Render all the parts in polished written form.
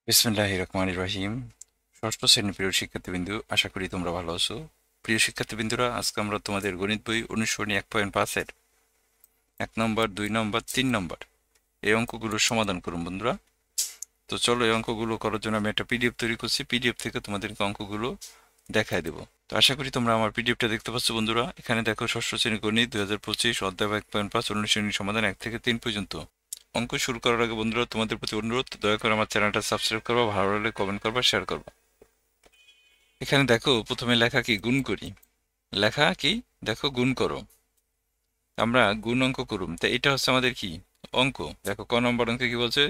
বিসমিল্লাহির রহমানির রহিম। ষষ্ঠ শ্রেণীর প্রিয় শিক্ষার্থীবৃন্দু, আশা করি তোমরা ভালো আছো। প্রিয় শিক্ষার্থীবৃন্দুরা, আজকে আমরা তোমাদের গণিত বই অনুসরণী 1.5-এর 1 নম্বর, 2 নম্বর, 3 নম্বর এই অঙ্কগুলোর সমাধান করুন বন্ধুরা। তো চলো, এই অঙ্কগুলো করার জন্য আমি একটা পিডিএফ তৈরি করছি। পিডিএফ থেকে তোমাদেরকে অঙ্কগুলো দেখায় দেবো। তো আশা করি তোমরা আমার পিডিএফটা দেখতে পাচ্ছ বন্ধুরা। এখানে দেখো, ষষ্ঠ শ্রেণী গণিত 2025 অধ্যায় 1.5 অনুশীলনী সমাধান 1 থেকে 3 পর্যন্ত। অঙ্ক শুরু করার আগে বন্ধুরা, তোমাদের প্রতি অনুরোধ, দয়া করে আমার চ্যানেলটা সাবস্ক্রাইব করবা, ভালো লাগলে কমেন্ট করবা, শেয়ার করবা। এখানে দেখো, প্রথমে লেখা কি, গুণ করি। লেখা কি, দেখো, গুণ করো। আমরা গুণ অঙ্ক করুম। তো এটা হচ্ছে আমাদের কি অঙ্ক। দেখো, ক নম্বর অঙ্কে কি বলছে,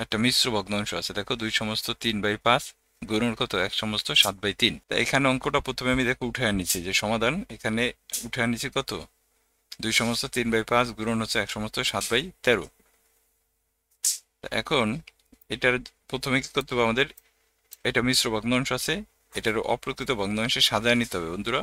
একটা মিশ্র ভগ্নাংশ আছে। দেখো, 2/3/5 গুণন কত, 1/7/3। তা এখানে অঙ্কটা প্রথমে আমি দেখো উঠায় নিচ্ছি, যে সমাধান এখানে উঠায় নিচ্ছি কত, 2/3/5 গুণন হচ্ছে 1/7/13। এখন এটার প্রথমে কি করতে হবে আমাদের, এটা মিশ্র ভগ্নাংশ আছে, এটার অপ্রকৃত ভগ্নাংশে সাজায় নিতে হবে বন্ধুরা।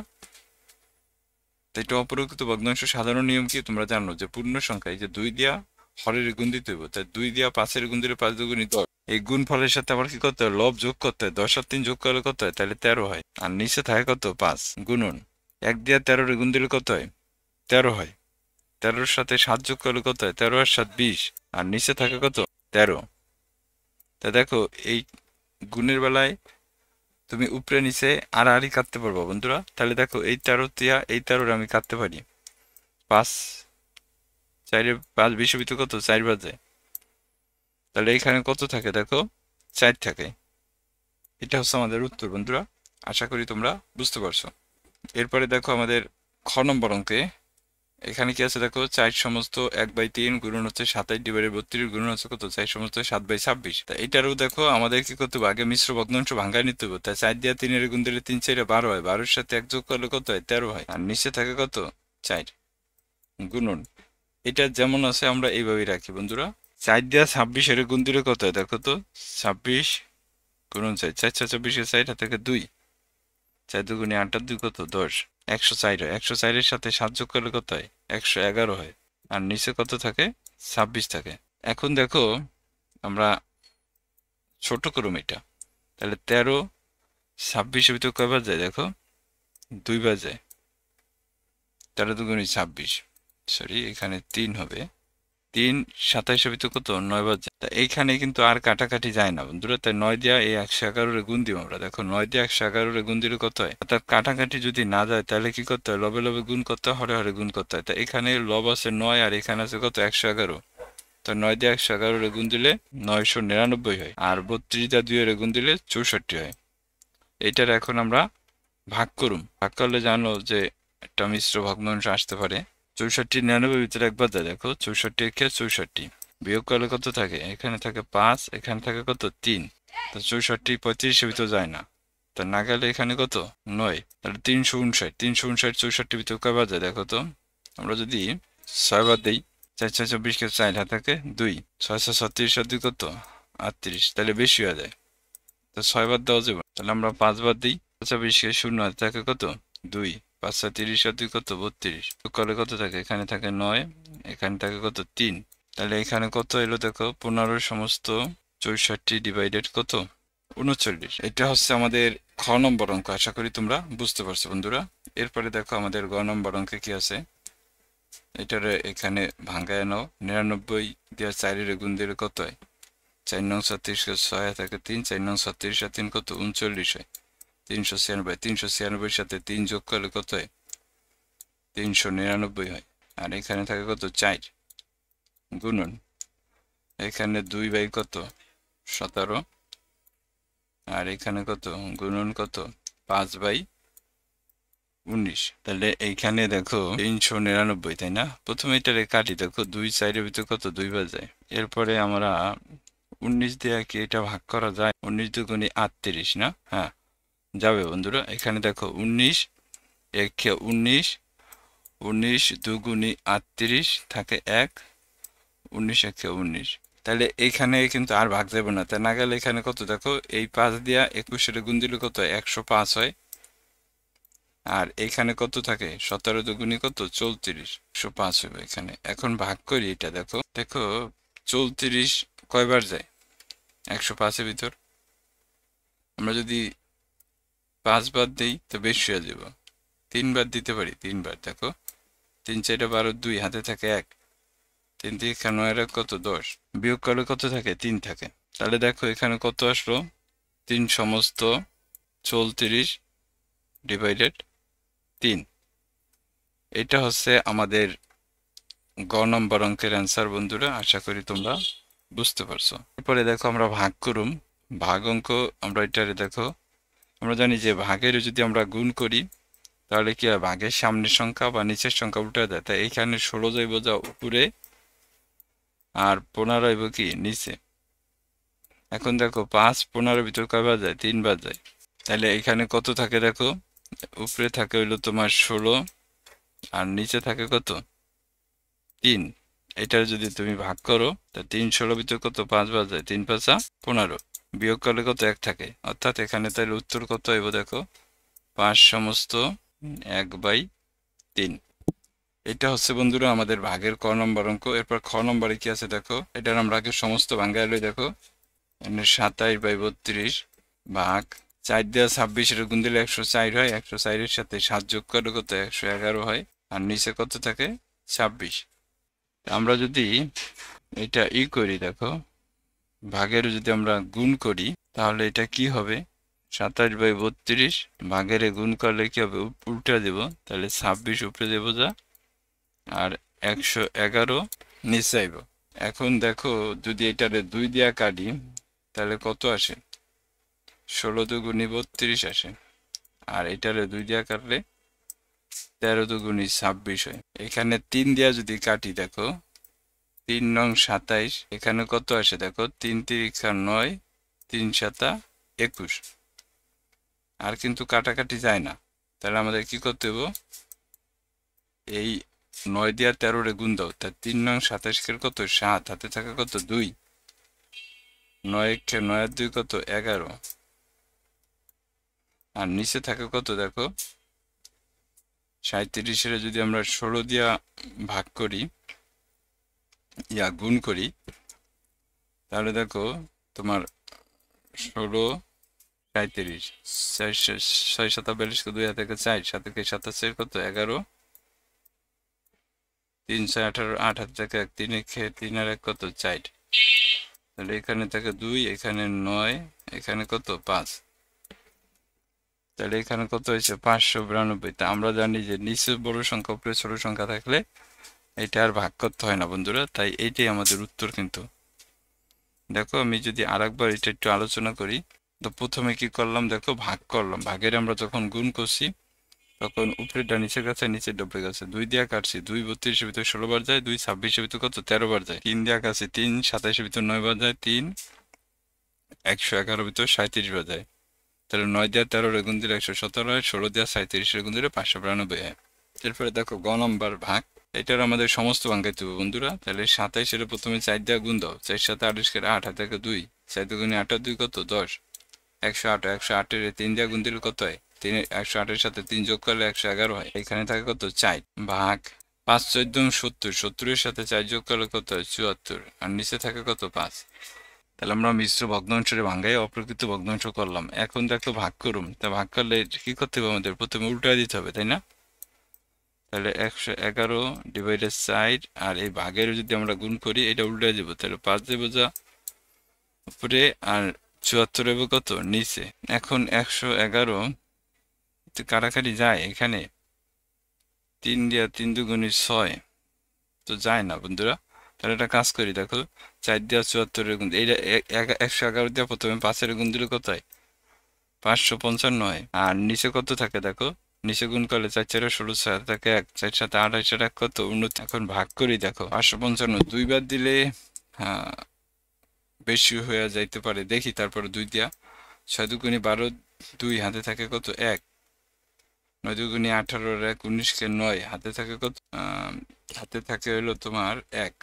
তো এটা অপ্রকৃত ভগ্নাংশ সাধারণ নিয়ম কি তোমরা জানো, যে পূর্ণ সংখ্যায় যে 2 দিয়া হরের গুণ দিতে হবে। তাই 2 দিয়া 5-এর গুণ দিলে 5 দুগুণী 10। এই গুণ ফলের সাথে আবার কি করতে হয়, লব যোগ করতে হয়। 10 আর 3 যোগ করলে কত হয়, তাহলে 13 হয়। আর নিচে থাকে কত, 5 গুণন 1 দিয়া 13-এর গুণ দিলে কত হয়, 13 হয়। 13-এর সাথে 7 যোগ করলে কত হয়, 13 আর 7 20। আর নিচে থাকে কত, 13। তা দেখো, এই গুণের বেলায় তুমি উপরে নিচে আড়াআড়ি কাটতে পারবো বন্ধুরা। তাহলে দেখো, এই 13 দিয়া এই 13 আমি কাটতে পারি। 5 4 5 20 ভিতর কত, 4 বাজে। তাহলে এখানে কত থাকে, দেখো 4 থাকে। এটা হচ্ছে আমাদের উত্তর বন্ধুরা। আশা করি তোমরা বুঝতে পারছো। এরপরে দেখো আমাদের খ নম্বর অঙ্কে, এখানে কি আছে দেখো, 4/1/3 গুণন হচ্ছে 27/32 গুণন হচ্ছে কত, 4/7/26। তা এটারও দেখো আমাদের কি করতে হবে, আগে মিশ্র ভগ্নাংশ ভাঙায় নিতে হবে। তাই 4 দিয়ে 3-এর গুণ দিলে 3 4 12 হয়। 12-এর সাথে 1 যোগ করলে কত হয়, 13 হয়। আর নিচে থাকে কত, 4 গুণন। এটা যেমন আছে আমরা এইভাবেই রাখি বন্ধুরা। 4 দিয়া 26-এর গুণ দিলে কত হয়, দেখো তো, 26 গুণন 4, 4 4 24-এর 4 হাতে থাকে 2, 4 দুগুণে 8 আর 2 কত, 10। 104 হয়। 104-এর সাথে 7 যোগ করলে কত হয়, 111 হয়। আর নিচে কত থাকে, 26 থাকে। এখন দেখো, আমরা ছোট করুম এটা। তাহলে 13 26-এর ভিতর কয়বার যায়, দেখো 2 বার যায়। 13 দুগুণে 26, সরি এখানে 3 হবে। 3 27-এর ভিতর কত, 9 বার যায়। তা এইখানে কিন্তু আর কাটাকাটি যায় না বন্ধুরা। তাই 9 দিয়া এই 111-রে গুণ দিব আমরা। দেখো, 9 দিয়ে 111-রে গুণ দিলে কত হয়। অর্থাৎ কাটাকাটি যদি না যায়, তাহলে কি করতে হয়, লবে লবে গুণ করতে হয়, হরে হরে গুণ করতে হয়। তা এখানে লব আছে 9, আর এখানে আছে কত, 111। তো 9 দিয়ে 111-রে গুণ দিলে 999 হয়। আর 32 দিয়ে 2-এর গুণ দিলে 64 হয়। এইটার এখন আমরা ভাগ করুম। ভাগ করলে জানো যে একটা মিশ্র ভগ্নাংশ আসতে পারে। 64 99 ভিতরে একবার যায়। দেখো, 64 একে 64 বিয়োগ করলে কত থাকে, এখানে থাকে 5, এখানে থাকে কত, 3। তো 64 35-এর ভিতর যায় না। তা না গেলে এখানে কত, 9। তাহলে 359, 359 64 ভিতর কয়বার যায়, দেখো তো। আমরা যদি 6 বার দিই, 4 4 24-কে 4 হাতে থাকে 2, 6 6 36 আর 2 কত, 38। তাহলে বেশি হয়ে যায়। তো 6 বার দেওয়া যাবে। তাহলে আমরা 5 বার দিই, 24-কে 0 হাতে থাকে কত, 2, 5 6 30 আর 2 কত, 32। যোগ করলে কত থাকে, এখানে থাকে 9, এখানে থাকে কত, 3। তাহলে এখানে কত এলো, দেখো 15 সমস্ত 64 ডিভাইডেড কত, 39। এটা হচ্ছে আমাদের খ নম্বর অঙ্ক। আশা করি তোমরা বুঝতে পারছো বন্ধুরা। এরপরে দেখো আমাদের গ নম্বর অঙ্কে কি আছে, এটার এখানে ভাঙ্গায় নাও। 99 দিয়ে 4-এর গুণ দিলে কত হয়, 4 নং 36-কে 6 থাকে 3, 4 নং 36 আর 3 কত, 39 হয়। 396, 396-এর সাথে 3 যোগ করলে কত হয়, 399 হয়। আর এখানে থাকে কত, 4 গুণন, এখানে 2 বাই কত, 17। আর এখানে কত, গুণন কত, 5/19। তাহলে এইখানে দেখো 399, তাই না। প্রথমে এটারে কাটি। দেখো 2 4-এর ভিতর কত, 2 বার যায়। এরপরে আমরা 19 দিয়ে কি এটা ভাগ করা যায়, 19 দুগুণে 38 না, হ্যাঁ যাবে বন্ধুরা। এখানে দেখো 19 একে 19, 19 দুগুণে 38 থাকে 1, 19 একে 19। তাহলে এইখানে কিন্তু আর ভাগ যাবে না। তাই না গেলে এখানে কত, দেখো এই 5 দিয়া 21-এর গুণ দিলে কত হয়, 105 হয়। আর এখানে কত থাকে, 17 দুগুণে কত, 34, 105 হবে এখানে। এখন ভাগ করি এটা। দেখো দেখো 34 কয়বার যায়, 105-এর ভিতর। আমরা যদি 5 বাদ দিই তো বেশি হয়ে যাব। 3 বার দিতে পারি, 3 বার। দেখো 3 4 12 2 হাতে থাকে 1, 3 দিয়ে 9 কত 10, বিয়োগ করলে কত থাকে 3 থাকে। তাহলে দেখো এখানে কত আসলো, 3 সমস্ত 34 ডিভাইডেড 3। এটা হচ্ছে আমাদের গ নম্বর অঙ্কের অ্যান্সার বন্ধুরা। আশা করি তোমরা বুঝতে পারছো। এরপরে দেখো আমরা ভাগ করুম। ভাগ অঙ্ক আমরা এটারে দেখো, আমরা জানি যে ভাগের যদি আমরা গুণ করি তাহলে কি হয়, ভাগের সামনের সংখ্যা বা নিচের সংখ্যা উল্টে দেয়। তাই এখানে 16 যাইব যা উপরে, আর 15 হইব কি নিচে। এখন দেখো 5 15 ভিতর কয়বার যায়, 3 বার যায়। তাহলে এখানে কত থাকে দেখো, উপরে থাকে হইলো তোমার 16 আর নিচে থাকে কত 3। এটা যদি তুমি ভাগ করো তা 3 16 ভিতর কত 5 বার যায়, 3 5 15, বিয়োগ করলে কত 1 থাকে। অর্থাৎ এখানে তাহলে উত্তর কত হইব দেখো, 5 সমস্ত 1/3। এটা হচ্ছে বন্ধুরা আমাদের ভাগের ক নম্বর অঙ্ক। এরপর খ নম্বরে কি আছে দেখো, এটার আমরা আগে সমস্ত ভাঙ্গাইলে দেখো, 27/32 ভাগ 4 দেওয়া 26 এর গুণ দিলে 104 হয়, 104 এর সাথে 7 যোগ করলে কত 111 হয়, আর নিচে কত থাকে 26। আমরা যদি এটা করি দেখো, ভাগের যদি আমরা গুণ করি তাহলে এটা কি হবে, 27/32 ভাগের গুণ করলে কি হবে, উল্টে দেব, তাহলে 26 উপরে দেব যা, আর 111 নিচে আইব। এখন দেখো যদি এটারে 2 দিয়া কাটি তাহলে কত আসে, 16 দুগুণে 32 আসে, আর এটারে 2 দিয়া কাটলে 13 দুগুণে 26 হয়। এখানে 3 দিয়া যদি কাটি দেখো, 3 নং 27, এখানে কত আসে দেখো, 3 তিরিক্ষা 9, 3 7 21, আর কিন্তু কাটাকাটি যায় না। তাহলে আমাদের কি করতে হবে, এই 9 দিয়া 13 রে গুণ দাও, তা 3 নং 27 কে কত 7, হাতে থাকে কত 2, 9 কে 9 আর 2 কত 11, আর নিচে থাকে কত দেখো 37 এর যদি আমরা 16 দিয়া ভাগ করি, গুণ করি, তাহলে দেখো তোমার 16 37, 6 7 42 কে 2 হাতে থাকে 4, 7 কে 27 কত 11, 3 6 18, 8 হাতে থাকে 1, 3 কে 3 আর 1 কত 4, তাহলে এখানে থাকে 2, এখানে 9, এখানে কত 5, তাহলে এখানে কত হয়েছে 592। তা আমরা জানি যে নিচে বড় সংখ্যা উপরে ছোট সংখ্যা থাকলে এটা আর ভাগ করতে হয় না বন্ধুরা, তাই এইটাই আমাদের উত্তর। কিন্তু দেখো আমি যদি আরেকবার এটা একটু আলোচনা করি, তো প্রথমে কি করলাম দেখো, ভাগ করলাম। ভাগের আমরা যখন গুণ করছি তখন উপরেরটা নিচের কাছে, নিচের ডব্বে গেছে। 2 দিয়া কাটছি, 2 32 এর ভিতর 16 বার যায়, 2 26 এর ভিতর কত 13 বার যায়। 3 দিয়া কাটছি, 3 27 এর ভিতর 9 বার যায়, 3 111 ভিতর 37 বার যায়। তাহলে 9 দিয়া 13 রে গুণ দিলে 117 হয়, 16 দিয়া 37 রে গুণ দিলে 592 হয়। এরপরে দেখো গ নম্বর ভাগ, এটার আমাদের সমস্ত ভাঙাইতে হবে বন্ধুরা। তাহলে 27 এর প্রথমে 4 দিয়া গুণ দাও, 4 7 28 কে 8 হাতে 2, 4 দুগুণে 8 আর 2 কত 10, 108, 108 এর 3 দিয়া গুণ দিলে কত হয়, 3 108 এর সাথে 3 যোগ করলে 111 হয়। এখানে থাকে কত 4 ভাগ 5 14 70, 70 এর সাথে 4 যোগ করলে কত হয় 74, আর নিচে থাকে কত 5। তাহলে আমরা মিশ্র ভগ্নাংশে ভাঙ্গাই অপ্রকৃত ভগ্নাংশ করলাম। এখন দেখো ভাগ করুম, তা ভাগ করলে কি করতে হবে, আমাদের প্রথমে উল্টা দিতে হবে, তাই না? তাহলে 111 ডিভাইডেড 4, আর এই ভাগের যদি আমরা গুণ করি এটা উল্টে দেবো, তাহলে 5 দেবো যা উপরে, আর 74 দেবো কত নিচে। এখন 111 কাটাকাটি যায়, এখানে 3 দিয়া 3 দুগুণে 6 তো যায় না বন্ধুরা। তাহলে একটা কাজ করি দেখো, 4 দিয়া 74 এর গুণ, এইটা 111 দিয়া প্রথমে 5 এর গুণ দিলে কত হয় 555 হয়, আর নিচে কত থাকে দেখো, নিচে গুণ করলে 4 4 16, 6 থাকে 1, 4 7 28 এর 1 কত 29। এখন ভাগ করি দেখো, 555 দুইবার দিলে হ্যাঁ বেশি হয়ে যাইতে পারে, দেখি। তারপরে 2 দিয়া 6 দুগুণে 12, 2 হাতে থাকে কত 1, 9 দুগুণে 18 এর 1 19 কে 9 হাতে থাকে কত, হাতে থাকে হলো তোমার 1,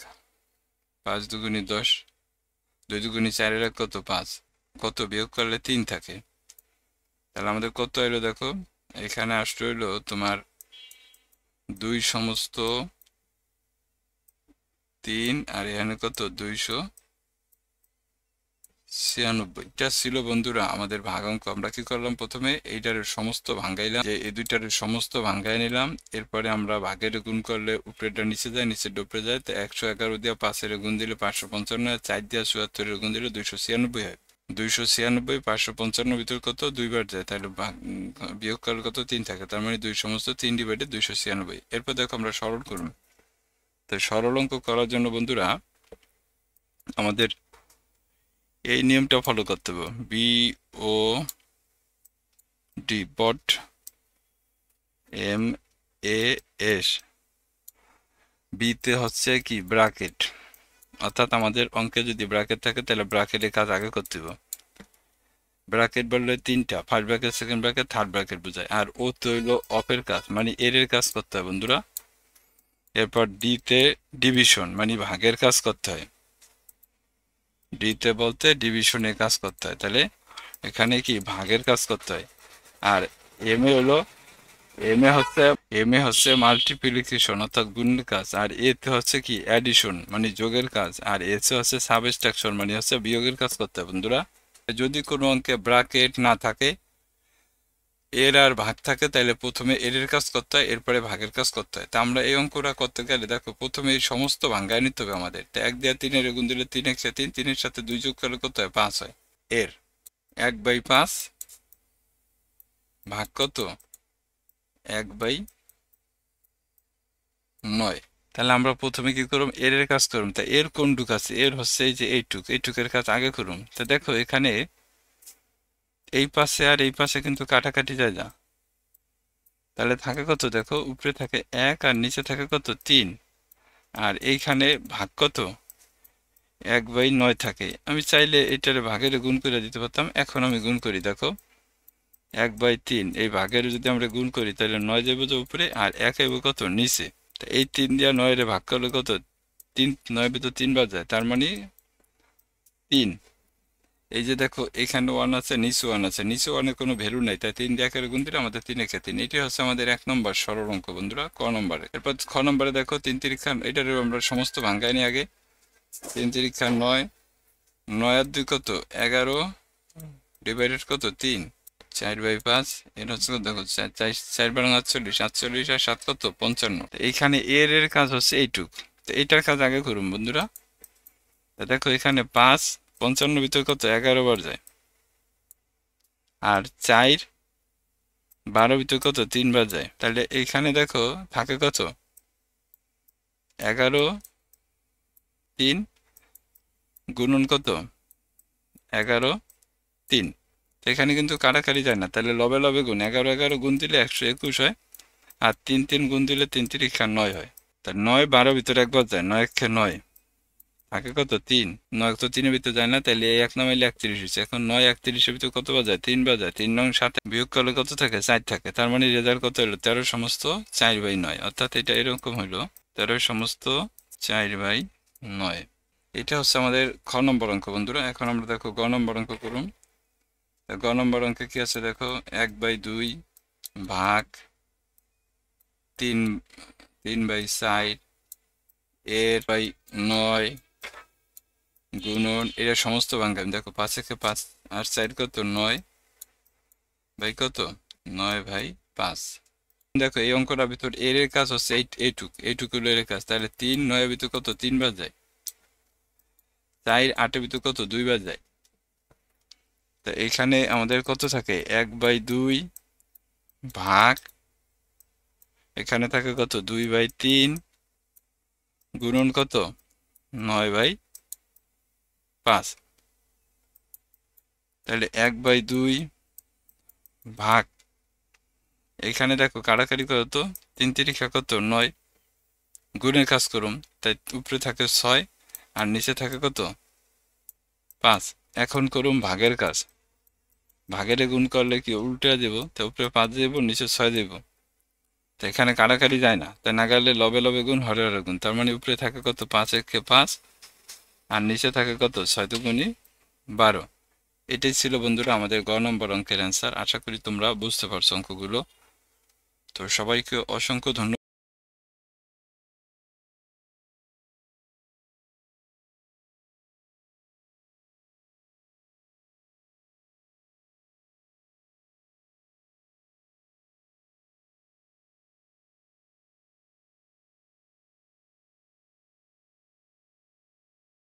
5 দুগুণে 10, 2 দুগুণে 4 এর 1 কত 5, কত বিয়োগ করলে 3 থাকে। তাহলে আমাদের কত এলো দেখো, এখানে আসলে হইলো তোমার 2 সমস্ত 3, আর এখানে কত 240, 96 এটা ছিল বন্ধুরা আমাদের ভাগাঙ্ক। আমরা কি করলাম, প্রথমে এইটার সমস্ত ভাঙ্গাইলাম, যে এই দুইটার সমস্ত ভাঙ্গাই নিলাম। এরপরে আমরা ভাগের গুণ করলে উপরেটা নিচে যায়, নিচে ডুপরে যায়। তো 111 দিয়ে 5 গুণ দিলে 555, 4 দিয়ে 74 গুণ দিলে 296 হয়। 296 555 ভিতর কত, দুইবার যায়, তাহলে বিয়োগ করলে কত, 3 থাকে। তার মানে 2 সমস্ত 3 ডিভাইডে 296। এরপর দেখো আমরা সরল করব। তো সরল অঙ্ক করার জন্য বন্ধুরা আমাদের এই নিয়মটা ফলো করতে হবে। B O D, but, M A S, বিতে হচ্ছে কি ব্র্যাকেট, অর্থাৎ আমাদের অঙ্কে যদি ব্র্যাকেট থাকে তাহলে ব্র্যাকেটের কাজ আগে করতে হবে। ব্র্যাকেট বললে তিনটা, first bracket, second bracket, third bracket বোঝায়। আর ও তো হইলো অফের কাজ, মানে এর কাজ করতে হয় বন্ধুরা। এরপর ডিতে ডিভিশন, মানে ভাগের কাজ করতে হয়। ডিতে বলতে ডিভিশনের কাজ করতে হয়, তাহলে এখানে কি ভাগের কাজ করতে হয়। আর এম এ হলো, এম এ হচ্ছে মাল্টিপ্লিকেশন অর্থাৎ গুণের কাজ। আর এতে হচ্ছে কি অ্যাডিশন, মানে যোগের কাজ। আর এতে হচ্ছে সাবট্রাকশন, মানে হচ্ছে বিয়োগের কাজ করতে হয় বন্ধুরা। যদি কোনো অঙ্কে ব্র্যাকেট না থাকে, এর আর ভাগ থাকে, তাহলে প্রথমে এর কাজ করতে হয়, এরপরে ভাগের কাজ করতে হয়। তা আমরা এই অঙ্কটা করতে গেলে দেখো, প্রথমে এই সমস্ত ভাঙ্গায় নিতে হবে আমাদের। তো 1 দিয়ে 3 গুণ দিলে 3 1 3, 3 সাথে 2 যোগ করলে কত হয়, 5 হয়। এর 1/5 ভাগ কত, 1/9। তাহলে আমরা প্রথমে কি করব, এর কাজ করব। তা এর কোনটুক আছে, এর হচ্ছে এই যে এইটুকের কাজ আগে করুন। তা দেখো এখানে এই পাশে আর এই পাশে কিন্তু কাটাকাটি যায় না, তাহলে থাকে কত, দেখো উপরে থাকে 1 আর নিচে থাকে কত, 3। আর এইখানে ভাগ কত, 1/9 থাকে। আমি চাইলে এটারে ভাগের গুণ করে দিতে পারতাম, এখন আমি গুণ করি। দেখো 1/3, এই ভাগের যদি আমরা গুণ করি তাহলে 9 যাবে যে উপরে, আর 1 যাবে কত, নিচে। তো এই 3 দিয়ে 9 এর ভাগ করলে কত, 3, 9 ভিতর 3 বার যায়, তার মানে 3। এই যে দেখো এখানে 1 আছে, নিচে 1 আছে, নিচে 1 এর কোনো ভ্যালু নাই, তাই 3 দিয়ে 1 এর গুণ দিলে আমাদের 3 1 3। এটি হচ্ছে আমাদের 1 নম্বর সরল অঙ্ক বন্ধুরা, ক নম্বরে। এরপর খ নম্বরে দেখো 3 3 এটার আমরা সমস্ত ভাঙ্গাই নি আগে। 3 3 9, 9 আর 2 কত, 11 ডিভাইডেড কত, 3, 4/5। এটা হচ্ছে দেখো 4 বারং 48, 48 আর 7 কত, 55। এইখানে এর কাজ হচ্ছে এইটুক। তো এইটার কাজ আগে করুন বন্ধুরা। দেখো এখানে 5 55 ভিতর কত, 11 বার যায়। আর 4 12 ভিতর কত, 3 বার যায়। তাহলে এইখানে দেখো থাকে কত, 11 3 গুণন কত, 11 3। এখানে কিন্তু কাটাকাটি যায় না, তাহলে লবে লবে গুণ, 11 11 গুণ দিলে 121 হয়। আর 3 3 গুণ দিলে 3 3 9 হয়। তা 9 12 ভিতরে একবার যায়, 9 1 9 থাকে কত, 3। 9 তো 3 এর ভিতরে যায় না, তাহলে এই 1 নামাইলে 31 হয়েছে। এখন 9 31 এর ভিতরে কত বাজায়, 3 বাজায়। 3 9 7 বিয়োগ করলে কত থাকে, 4 থাকে। তার মানে রেজাল্ট কত হলো, 13 সমস্ত 4/9। অর্থাৎ এটা এরকম হলো 13 সমস্ত 4/9। এটা হচ্ছে আমাদের খ নম্বর অঙ্ক বন্ধুরা। এখন আমরা দেখো গ নম্বর অঙ্ক করুন। গ নম্বর অঙ্কে কি আছে দেখো, 1/2 ভাগ 3/4 এর 9 গুণন, এটা সমস্ত ভাঙ্গাম। দেখো 5 একে 5 আর 4 কত, 9 বাই কত, 9/5। দেখো এই অঙ্কটার ভিতর এর কাজ হচ্ছে এইটুক হলো এর কাজ। তাহলে 3 9 এর ভিতর কত, 3 বার যায়। 4 8 এর ভিতর কত, 2 বার যায়। তা এখানে আমাদের কত থাকে, 1/2 ভাগ, এখানে থাকে কত, 2/3 গুণন কত, 9/5। তাহলে 1/2 ভাগ, এখানে দেখো কাটাকাটি কত, 3 3 কত, 9 গুণের কাজ করুন। তাই উপরে থাকে 6 আর নিচে থাকে কত, 5। এখন করুন ভাগের কাজ। ভাগের গুণ করলে কি উল্টে দেব, তো উপরে 5 দেব, নিচে 6 দেব। তো এখানে কাটাকাটি যায় না, তাই না গেলে লবে লবে গুণ, হরে হরে গুণ। তার মানে উপরে থাকে কত, 5 একে 5 আর নিচে থাকে কত, 6 দুগুণী 12। এটাই ছিল বন্ধুরা আমাদের গ নম্বর অঙ্কের অ্যান্সার। আশা করি তোমরা বুঝতে পারছো অঙ্কগুলো। তো সবাইকে অসংখ্য ধন্যবাদ।